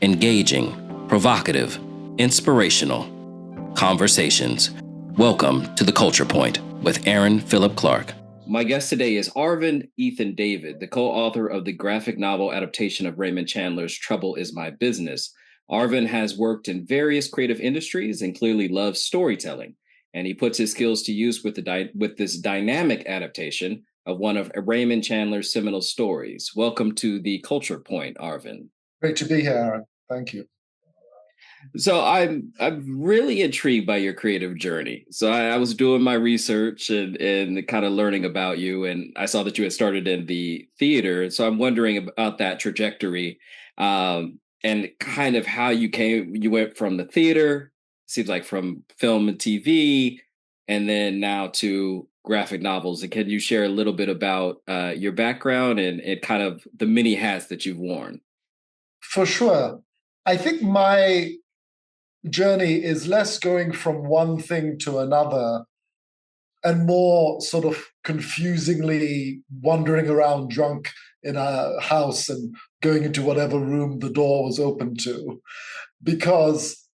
engaging, provocative, inspirational conversations. Welcome to The Culture Point with Aaron Phillip Clark. My guest today is Arvind Ethan David, the co-author of the graphic novel adaptation of Raymond Chandler's Trouble Is My Business. Arvind has worked in various creative industries and clearly loves storytelling, and he puts his skills to use with this dynamic adaptation of one of Raymond Chandler's seminal stories. Welcome to The Culture Point, Arvind. Great to be here, Aaron. Thank you. So I'm really intrigued by your creative journey. So I was doing my research and kind of learning about you, and I saw that you had started in the theater. So I'm wondering about that trajectory, and kind of how you went from the theater, seems like from film and TV, and then now to graphic novels. And can you share a little bit about your background and kind of the many hats that you've worn? For sure. I think my journey is less going from one thing to another and more sort of confusingly wandering around drunk in a house and going into whatever room the door was open to, because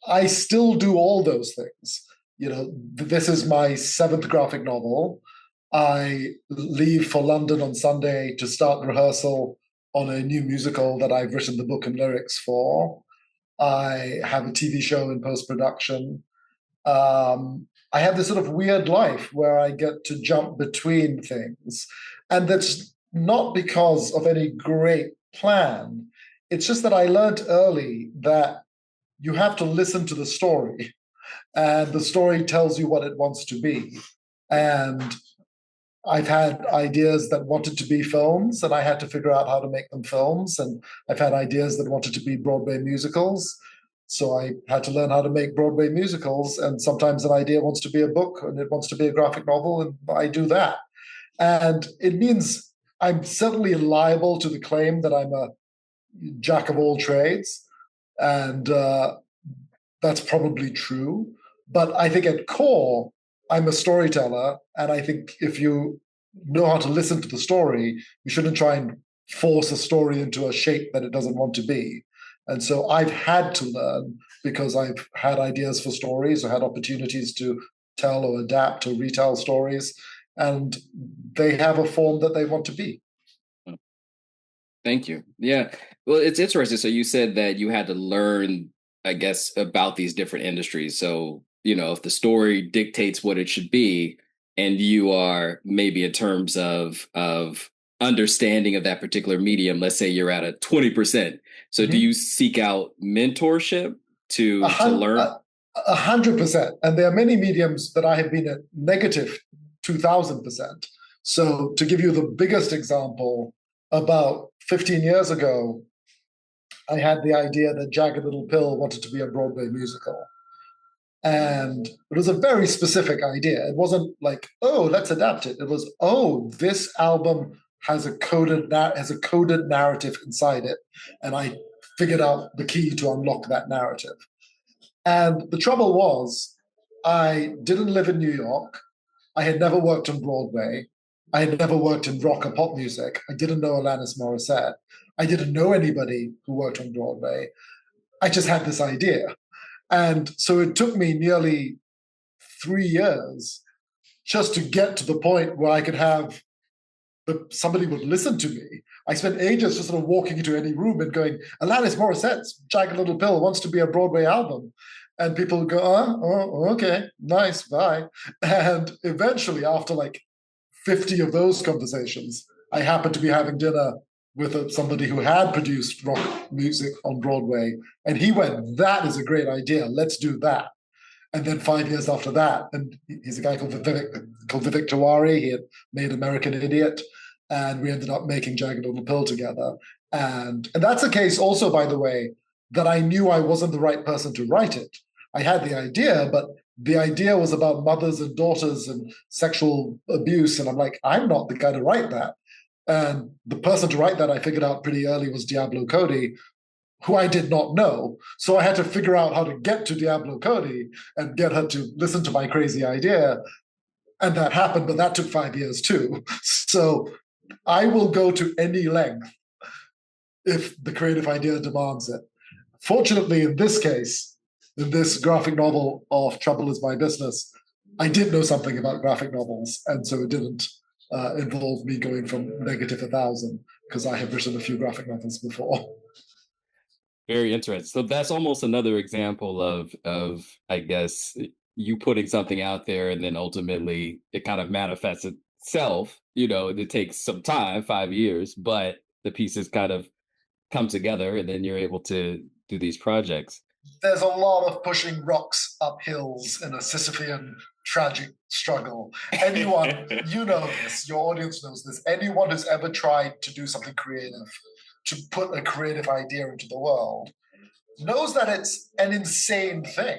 I still do all those things. You know, this is my 7th graphic novel. I leave for London on Sunday to start rehearsal on a new musical that I've written the book and lyrics for. I have a TV show in post-production. I have this sort of weird life where I get to jump between things. And that's not because of any great plan. It's just that I learned early that you have to listen to the story, and the story tells you what it wants to be. And I've had ideas that wanted to be films, and I had to figure out how to make them films. And I've had ideas that wanted to be Broadway musicals. So I had to learn how to make Broadway musicals. And sometimes an idea wants to be a book and it wants to be a graphic novel, and I do that. And it means I'm certainly liable to the claim that I'm a jack of all trades. And that's probably true. But I think at core, I'm a storyteller, and I think if you know how to listen to the story, you shouldn't try and force a story into a shape that it doesn't want to be. And so I've had to learn, because I've had ideas for stories or had opportunities to tell or adapt or retell stories, and they have a form that they want to be. Thank you. Yeah. Well, it's interesting. So you said that you had to learn, I guess, about these different industries. So if the story dictates what it should be, and you are maybe in terms of understanding of that particular medium, let's say you're at a 20%. So do you seek out mentorship to learn? 100%. And there are many mediums that I have been at negative 2,000%. So to give you the biggest example, about 15 years ago, I had the idea that Jagged Little Pill wanted to be a Broadway musical. And it was a very specific idea. It wasn't like, oh, let's adapt it. It was, oh, this album has a coded narrative inside it. And I figured out the key to unlock that narrative. And the trouble was, I didn't live in New York. I had never worked on Broadway. I had never worked in rock or pop music. I didn't know Alanis Morissette. I didn't know anybody who worked on Broadway. I just had this idea. And so it took me nearly 3 years just to get to the point where I could have somebody would listen to me. I spent ages just sort of walking into any room and going, Alanis Morissette's Jagged Little Pill wants to be a Broadway album. And people would go, oh, okay, nice, bye. And eventually, after like 50 of those conversations, I happened to be having dinner with somebody who had produced rock music on Broadway. And he went, that is a great idea. Let's do that. And then 5 years after that, and he's a guy called Vivek Tiwari. He had made American Idiot. And we ended up making Jagged Little Pill together. And that's a case also, by the way, that I knew I wasn't the right person to write it. I had the idea, but the idea was about mothers and daughters and sexual abuse. And I'm like, I'm not the guy to write that. And the person to write that, I figured out pretty early, was Diablo Cody, who I did not know. So I had to figure out how to get to Diablo Cody and get her to listen to my crazy idea. And that happened, but that took 5 years too. So I will go to any length if the creative idea demands it. Fortunately, in this case, in this graphic novel of Trouble is My Business, I did know something about graphic novels, and so it didn't involve me going from negative 1,000 because I have written a few graphic novels before. Very interesting. So that's almost another example of I guess you putting something out there and then ultimately it kind of manifests itself. It takes some time, 5 years, but the pieces kind of come together and then you're able to do these projects. There's a lot of pushing rocks up hills in a Sisyphean tragic struggle. Anyone, you know this, your audience knows this, anyone who's ever tried to do something creative, to put a creative idea into the world, knows that it's an insane thing.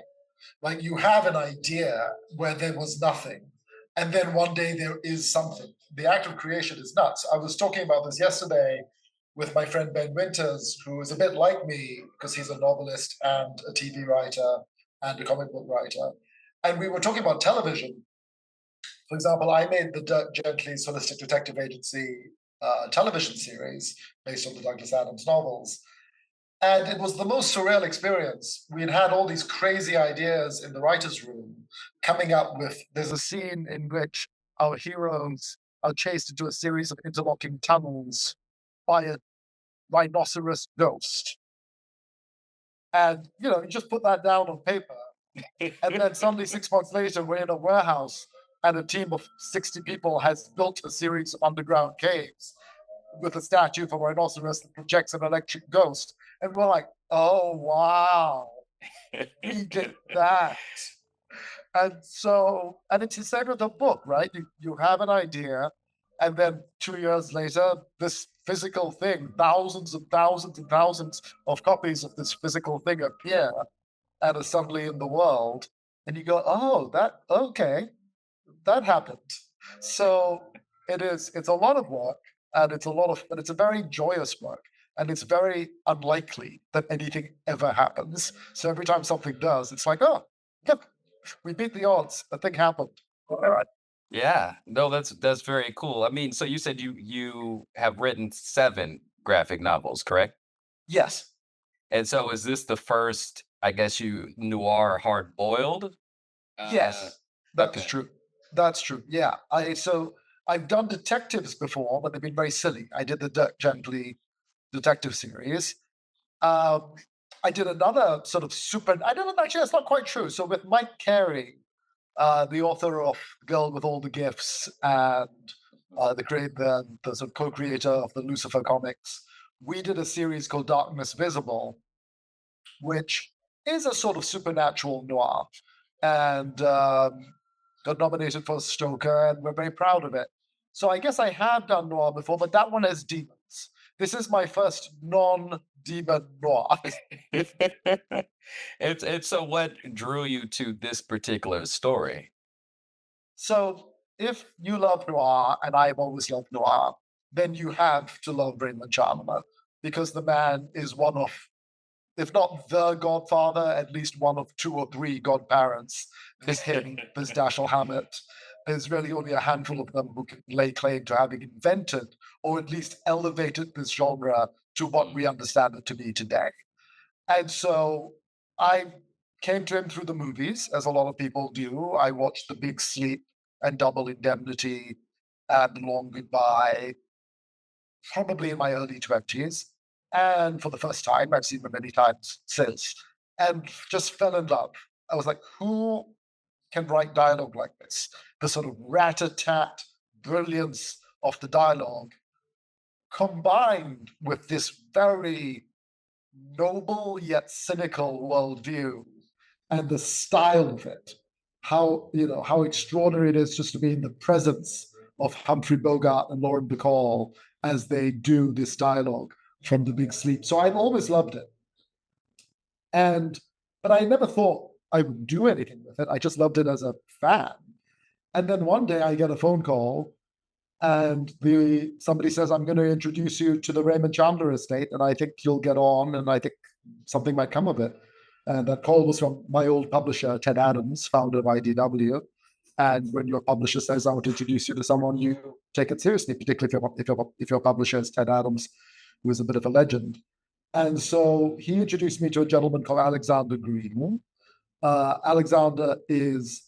Like you have an idea where there was nothing, and then one day there is something. The act of creation is nuts. I was talking about this yesterday with my friend Ben Winters, who is a bit like me because he's a novelist and a TV writer and a comic book writer. And we were talking about television. For example, I made the Dirk Gently's Holistic Detective Agency television series based on the Douglas Adams novels. And it was the most surreal experience. We had all these crazy ideas in the writer's room coming up with. There's a scene in which our heroes are chased into a series of interlocking tunnels by a rhinoceros ghost. And, you just put that down on paper. And then suddenly 6 months later, we're in a warehouse and a team of 60 people has built a series of underground caves with a statue of a rhinoceros that projects an electric ghost. And we're like, oh, wow, we did that. And it's the same with the book, right? You have an idea, and then 2 years later, this physical thing, thousands and thousands and thousands of copies of this physical thing appear and are suddenly in the world. And you go, oh, that happened. So it's a lot of work, and but it's a very joyous work. And it's very unlikely that anything ever happens. So every time something does, it's like, oh, yep, we beat the odds. A thing happened. All right. Yeah, no, that's very cool. I mean, so you said you have written 7 graphic novels, correct? Yes. And so is this the first, I guess you noir hard boiled? Yes. That's Okay. true. That's true. Yeah. I've done detectives before, but they've been very silly. I did the Dirk Gently detective series. Um, I did another sort of super. I don't know. Actually, that's not quite true. So with Mike Carey, the author of Girl with All the Gifts and the sort of co-creator of the Lucifer comics, we did a series called Darkness Visible, which is a sort of supernatural noir, and got nominated for a Stoker, and we're very proud of it. So I guess I have done noir before, but that one has demons. This is my first non-demon noir. It's so what drew you to this particular story? So if you love noir, and I've always loved noir, then you have to love Raymond Chandler because the man is one of, if not the godfather, at least one of 2 or 3 godparents. There's him, there's Dashiell Hammett. There's really only a handful of them who can lay claim to having invented or at least elevated this genre to what we understand it to be today. And so I came to him through the movies, as a lot of people do. I watched The Big Sleep and Double Indemnity and Long Goodbye, probably in my early 20s. And for the first time, I've seen them many times since, and just fell in love. I was like, who can write dialogue like this? The sort of rat-a-tat brilliance of the dialogue combined with this very noble yet cynical worldview and the style of it. How extraordinary it is just to be in the presence of Humphrey Bogart and Lauren Bacall as they do this dialogue from The Big Sleep. So I've always loved it. But I never thought I would do anything with it. I just loved it as a fan. And then one day I get a phone call and somebody says, I'm going to introduce you to the Raymond Chandler estate, and I think you'll get on, and I think something might come of it. And that call was from my old publisher, Ted Adams, founder of IDW. And when your publisher says, I want to introduce you to someone, you take it seriously, particularly if your publisher is Ted Adams, who is a bit of a legend. And so he introduced me to a gentleman called Alexander Green. Alexander is,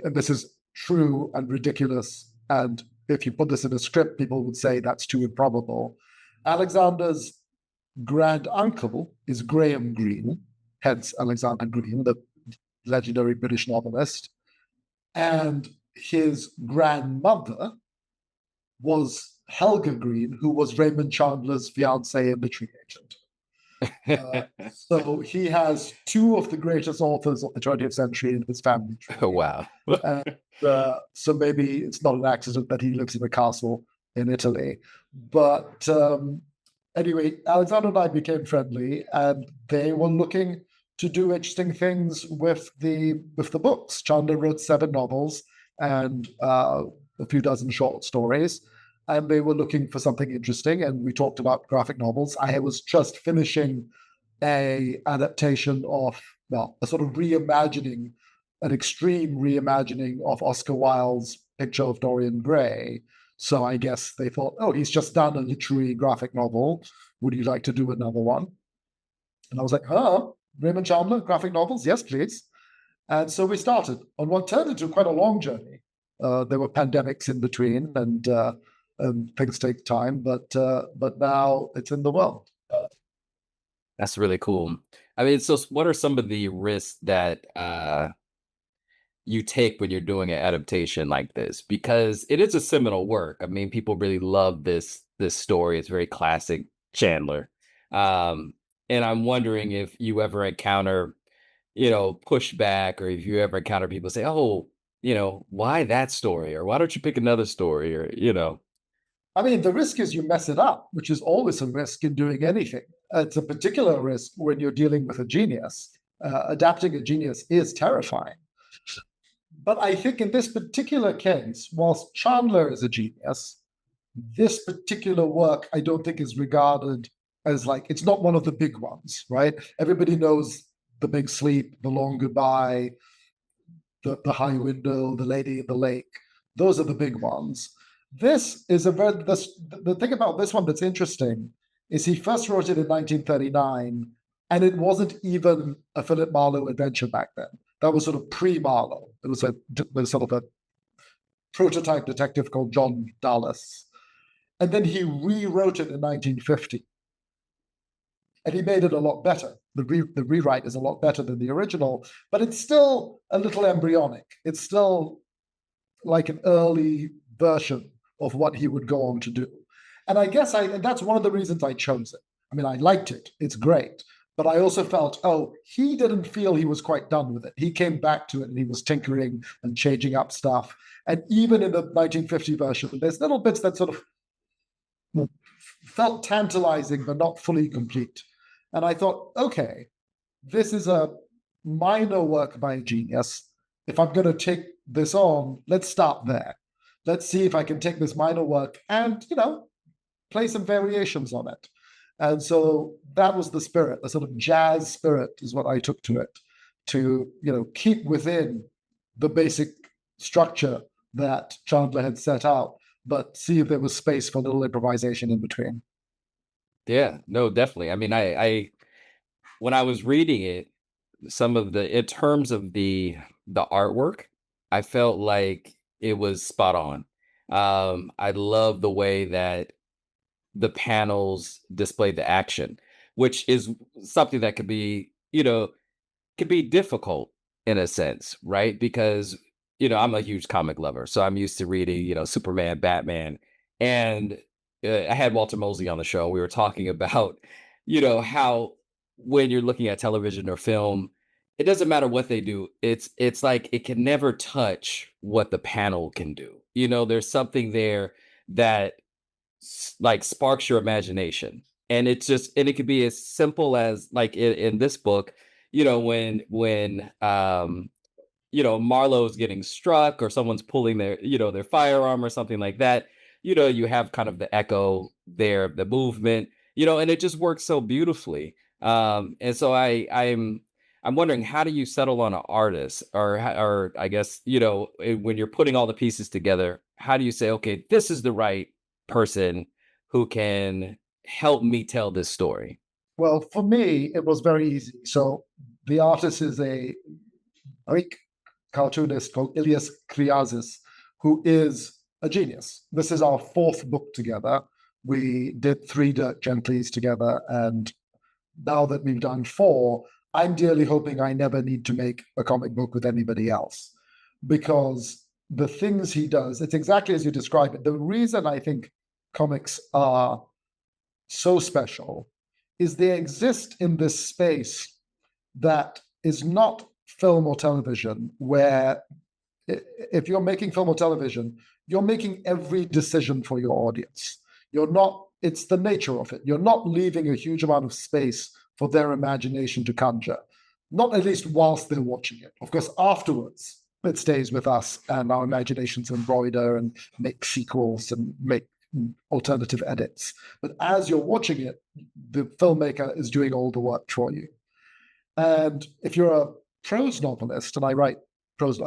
and this is true and ridiculous, and if you put this in a script, people would say that's too improbable. Alexander's grand uncle is Graham Greene, hence Alexander Green, the legendary British novelist. And his grandmother was Helga Green, who was Raymond Chandler's fiancée and literary agent. So he has two of the greatest authors of the 20th century in his family tree. Oh, wow. So maybe it's not an accident that he lives in a castle in Italy. But anyway, Alexander and I became friendly, and they were looking to do interesting things with the books. Chandler wrote 7 novels and a few dozen short stories, and they were looking for something interesting. And we talked about graphic novels. I was just finishing a adaptation of, well, a sort of reimagining, an extreme reimagining of Oscar Wilde's picture of Dorian Gray. So I guess they thought, oh, he's just done a literary graphic novel. Would you like to do another one? And I was like, Raymond Chandler, graphic novels? Yes, please. And so we started on what turned into quite a long journey. There were pandemics in between, and things take time, but now it's in the world. That's really cool. I mean, so what are some of the risks that you take when you're doing an adaptation like this? Because it is a seminal work. I mean, people really love this story. It's very classic Chandler. And I'm wondering if you ever encounter, pushback, or if you ever encounter people say, oh, why that story? Or why don't you pick another story? Or. I mean, the risk is you mess it up, which is always a risk in doing anything. It's a particular risk when you're dealing with a genius. Adapting a genius is terrifying. But I think in this particular case, whilst Chandler is a genius, this particular work I don't think is regarded as it's not one of the big ones, right? Everybody knows The Big Sleep, The Long Goodbye, the High Window, The Lady in the Lake. Those are the big ones. This is the thing about this one that's interesting is he first wrote it in 1939, and it wasn't even a Philip Marlowe adventure back then. That was sort of pre-Marlowe. It was sort of a prototype detective called John Dallas. And then he rewrote it in 1950. And he made it a lot better. The rewrite is a lot better than the original, but it's still a little embryonic. It's still like an early version of what he would go on to do. And I guess that's one of the reasons I chose it. I mean, I liked it. It's great. But I also felt, he didn't feel he was quite done with it. He came back to it and he was tinkering and changing up stuff. And even in the 1950 version, there's little bits that sort of felt tantalizing, but not fully complete. And I thought, okay, this is a minor work by a genius. If I'm going to take this on, let's start there. Let's see if I can take this minor work and, play some variations on it. And so that was the spirit, the sort of jazz spirit is what I took to it, to, keep within the basic structure that Chandler had set out, but see if there was space for a little improvisation in between. Yeah, no, definitely. I mean, I when I was reading it, in terms of the artwork, I felt like it was spot on. I love the way that the panels display the action, which is something that could be difficult in a sense, right? Because, I'm a huge comic lover. So I'm used to reading, Superman, Batman. And I had Walter Mosley on the show. We were talking about, how when you're looking at television or film, it doesn't matter what they do. It's like it can never touch what the panel can do. There's something there that sparks your imagination. And it could be as simple as in this book, when Marlowe's getting struck or someone's pulling their firearm or something like that, you have kind of the echo there, the movement, and it just works so beautifully. And so I'm wondering, how do you settle on an artist, or I guess, when you're putting all the pieces together, how do you say, okay, this is the right person who can help me tell this story? Well, for me, it was very easy. So the artist is a Greek cartoonist called Ilias Kriazis, who is a genius. This is our fourth book together. We did 3 Dirt Gentlys together, and now that we've done 4, I'm dearly hoping I never need to make a comic book with anybody else, because the things he does, it's exactly as you describe it. The reason I think comics are so special is they exist in this space that is not film or television, where if you're making film or television, you're making every decision for your audience. You're not, it's the nature of it. You're not leaving a huge amount of space for their imagination to conjure, not at least whilst they're watching it. Of course, afterwards, it stays with us and our imaginations embroider and make sequels and make alternative edits. But as you're watching it, the filmmaker is doing all the work for you. And if you're a prose novelist, and I write prose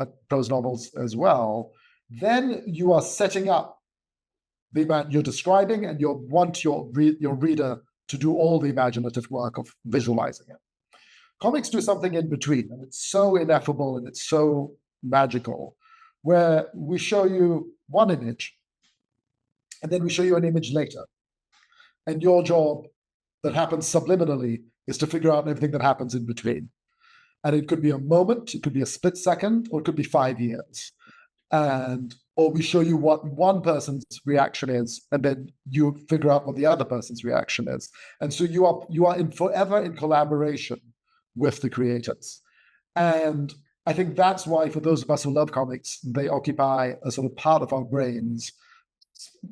novels as well, then you are setting up the man you're describing, and you want your reader to do all the imaginative work of visualizing it. Comics do something in between, and it's so ineffable and it's so magical, where we show you one image, and then we show you an image later. And your job that happens subliminally is to figure out everything that happens in between. And it could be a moment, it could be a split second, or it could be 5 years. Or we show you what one person's reaction is, and then you figure out what the other person's reaction is. And so you are forever in collaboration with the creators. And I think that's why, for those of us who love comics, they occupy a sort of part of our brains,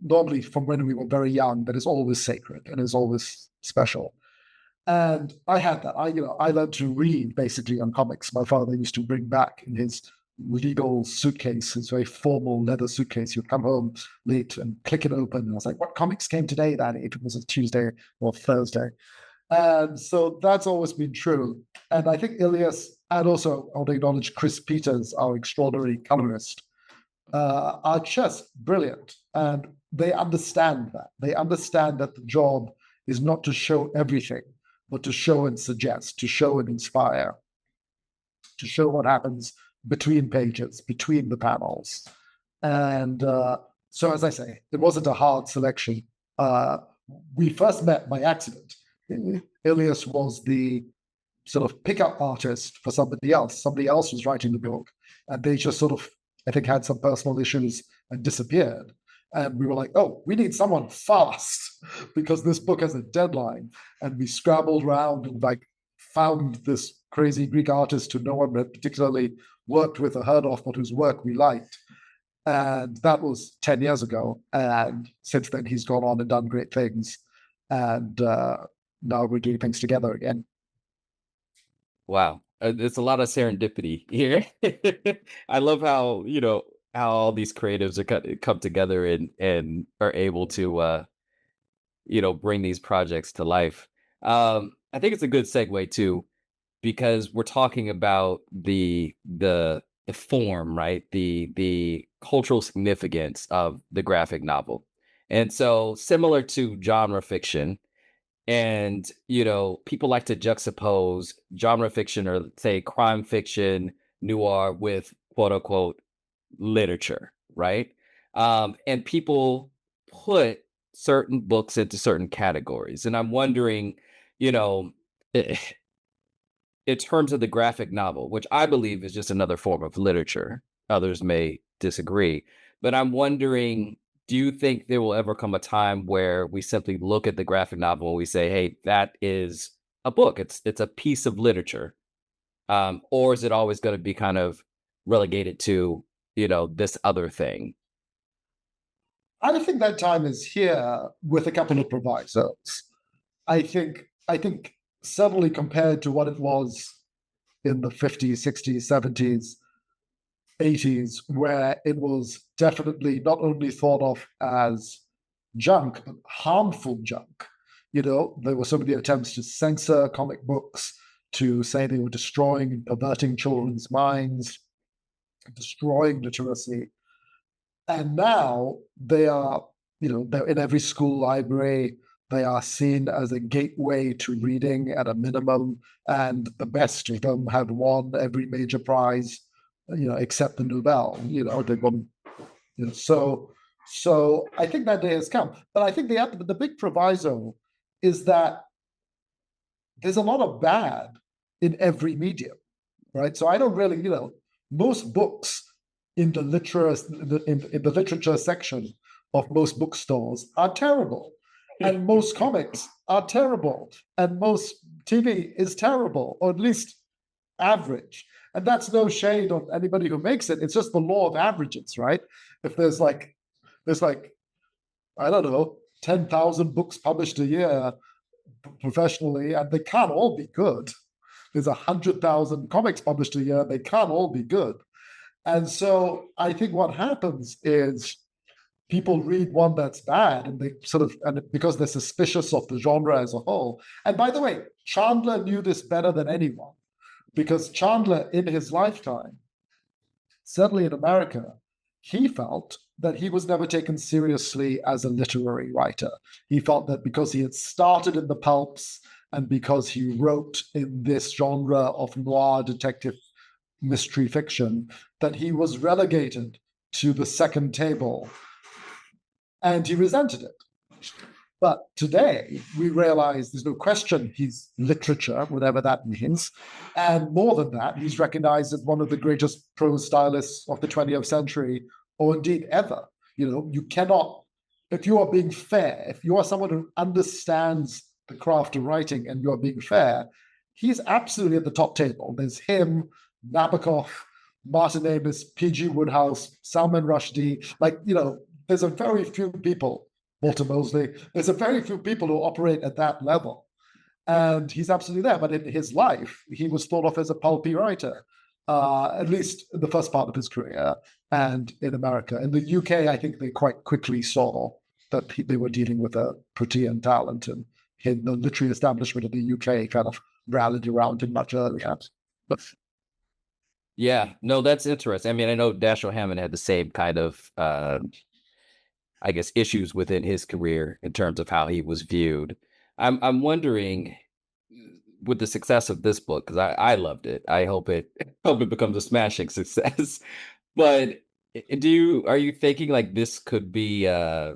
normally from when we were very young, that is always sacred and is always special. And I had that. I learned to read basically on comics. My father used to bring back in his legal suitcase, his very formal leather suitcase. He'd come home late and click it open. And I was like, what comics came today, Daddy? If it was a Tuesday or Thursday. And so that's always been true. And I think Ilias, and also I want to acknowledge Chris Peters, our extraordinary colorist, are just brilliant. And they understand that. They understand that the job is not to show everything, but to show and suggest, to show and inspire, to show what happens between pages, between the panels. And so, as I say, it wasn't a hard selection. We first met by accident. Ilias was the sort of pickup artist for somebody else. Somebody else was writing the book, and they just sort of, I think, had some personal issues and disappeared. And we were like, oh, we need someone fast because this book has a deadline. And we scrabbled around and found this crazy Greek artist who no one had particularly worked with or heard of, but whose work we liked. And that was 10 years ago. And since then, he's gone on and done great things. And now we're doing things together again. Wow. It's a lot of serendipity here. I love how, how all these creatives are come together and are able to, bring these projects to life. I think it's a good segue too, because we're talking about the form, right? The cultural significance of the graphic novel. And so similar to genre fiction, and people like to juxtapose genre fiction, or say crime fiction, noir, with quote unquote literature, right? And people put certain books into certain categories. And I'm wondering, you know, i- in terms of the graphic novel, which I believe is just another form of literature, others may disagree, but I'm wondering, do you think there will ever come a time where we simply look at the graphic novel and we say, hey, that is a book, it's a piece of literature? Or is it always going to be kind of relegated to, this other thing? I don't think that time is here, with a couple of provisos. I think certainly compared to what it was in the 50s, 60s, 70s, 80s, where it was definitely not only thought of as junk, but harmful junk. There were so many attempts to censor comic books, to say they were destroying and perverting children's minds, destroying literacy. And now they are, they're in every school library. They are seen as a gateway to reading at a minimum, and the best of them have won every major prize, except the Nobel. They've won. So I think that day has come. But I think the big proviso is that there's a lot of bad in every medium, right? So I don't really, most books in the literature section of most bookstores are terrible, and most comics are terrible, and most TV is terrible, or at least average. And that's no shade on anybody who makes it. It's just the law of averages, right? If there's like, I don't know, 10,000 books published a year professionally, and they can't all be good. There's 100,000 comics published a year. They can't all be good. And so I think what happens is people read one that's bad, and they because they're suspicious of the genre as a whole. And by the way, Chandler knew this better than anyone, because Chandler, in his lifetime, certainly in America, he felt that he was never taken seriously as a literary writer. He felt that because he had started in the pulps and because he wrote in this genre of noir detective mystery fiction, that he was relegated to the second table, and he resented it. But today, we realize there's no question he's literature, whatever that means. And more than that, he's recognized as one of the greatest prose stylists of the 20th century, or indeed ever. You cannot, if you are being fair, if you are someone who understands the craft of writing and you're being fair, he's absolutely at the top table. There's him, Nabokov, Martin Amis, P.G. Wodehouse, Salman Rushdie. There's a very few people, Walter Mosley, there's a very few people who operate at that level. And he's absolutely there. But in his life, he was thought of as a pulpy writer, at least in the first part of his career, and in America. In the UK, I think they quite quickly saw that they were dealing with a Protean talent, and the literary establishment of the UK kind of rallied around him much earlier. But yeah, no, that's interesting. I mean, I know Dashiell Hammett had the same kind of, I guess, issues within his career in terms of how he was viewed. I'm wondering, with the success of this book, because I loved it. I hope it becomes a smashing success. But are you thinking like this could be a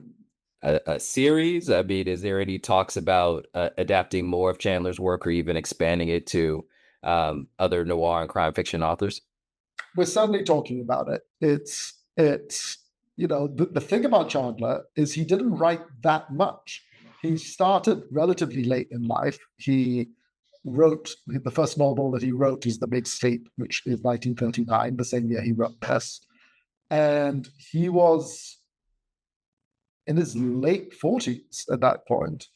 series? I mean, is there any talks about adapting more of Chandler's work, or even expanding it to other noir and crime fiction authors? We're certainly talking about it. It's the thing about Chandler is he didn't write that much. He started relatively late in life. He wrote, the first novel that he wrote is The Big Sleep, which is 1939, the same year he wrote Pest. And he was in his late 40s at that point.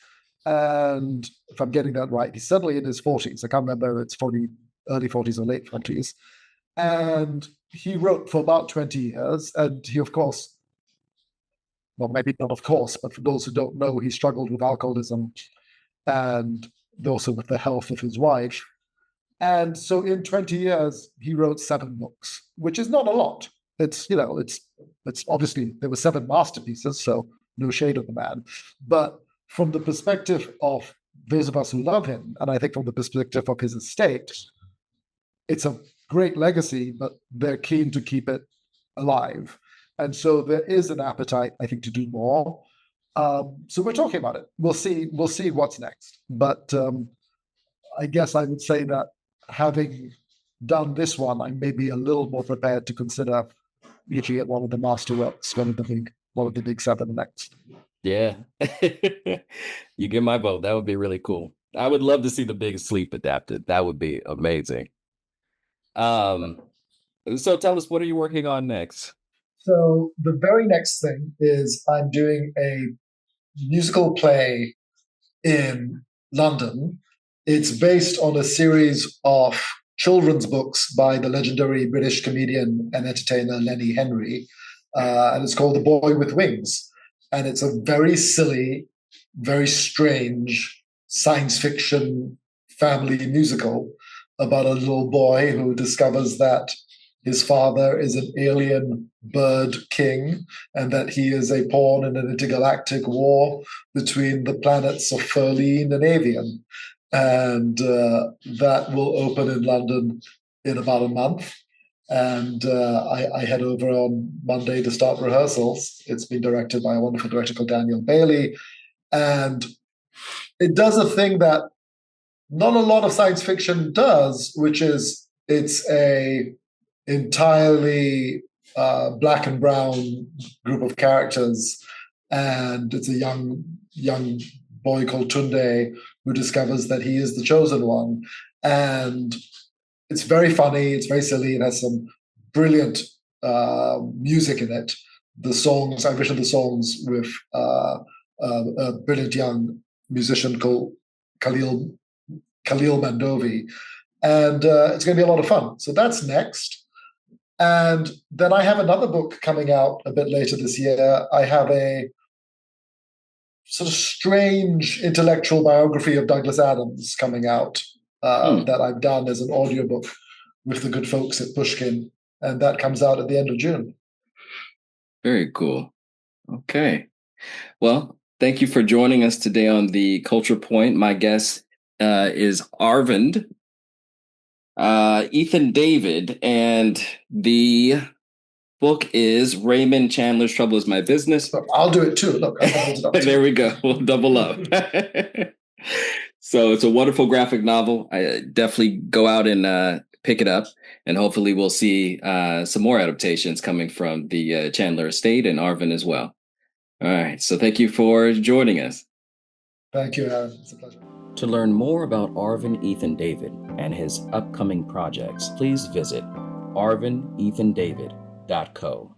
And if I'm getting that right, he's certainly in his 40s. I can't remember if it's early 40s or late 40s. And he wrote for about 20 years. And he, of course, well, maybe not of course, but for those who don't know, he struggled with alcoholism and also with the health of his wife. And so in 20 years, he wrote 7 books, which is not a lot. It's obviously, there were 7 masterpieces, so no shade of the man. But from the perspective of those of us who love him, and I think from the perspective of his estate, it's a great legacy, but they're keen to keep it alive. And so there is an appetite, I think, to do more. So we're talking about it. We'll see what's next. But I guess I would say that having done this one, I may be a little more prepared to consider looking at one of the masterworks, one of the big 7 next. Yeah. You get my vote. That would be really cool. I would love to see The Big Sleep adapted. That would be amazing. So tell us, what are you working on next? So the very next thing is I'm doing a musical play in London. It's based on a series of children's books by the legendary British comedian and entertainer Lenny Henry, and it's called The Boy with Wings. And it's a very silly, very strange science fiction family musical about a little boy who discovers that his father is an alien bird king, and that he is a pawn in an intergalactic war between the planets of Ferline and Avian. And that will open in London in about a month. And I head over on Monday to start rehearsals. It's been directed by a wonderful director called Daniel Bailey. And it does a thing that not a lot of science fiction does, which is it's a entirely black and brown group of characters, and it's a young boy called Tunde who discovers that he is the chosen one. And it's very funny, it's very silly, it has some brilliant music in it. The songs, I've written the songs with a brilliant young musician called Khalil Mandovi, and it's going to be a lot of fun. So that's next. And then I have another book coming out a bit later this year. I have a sort of strange intellectual biography of Douglas Adams coming out that I've done as an audiobook with the good folks at Pushkin, and that comes out at the end of June. Very cool. Okay. Well, thank you for joining us today on the Culture Point. My guest is Arvind Ethan David, and the book is Raymond Chandler's Trouble Is My Business. I'll do it too. Look, there we go. We'll double up. So it's a wonderful graphic novel. I definitely go out and pick it up, and hopefully we'll see some more adaptations coming from the Chandler estate and Arvind as well. All right. So thank you for joining us. Thank you, Aaron. It's a pleasure. To learn more about Arvind Ethan David and his upcoming projects, please visit arvindethandavid.co.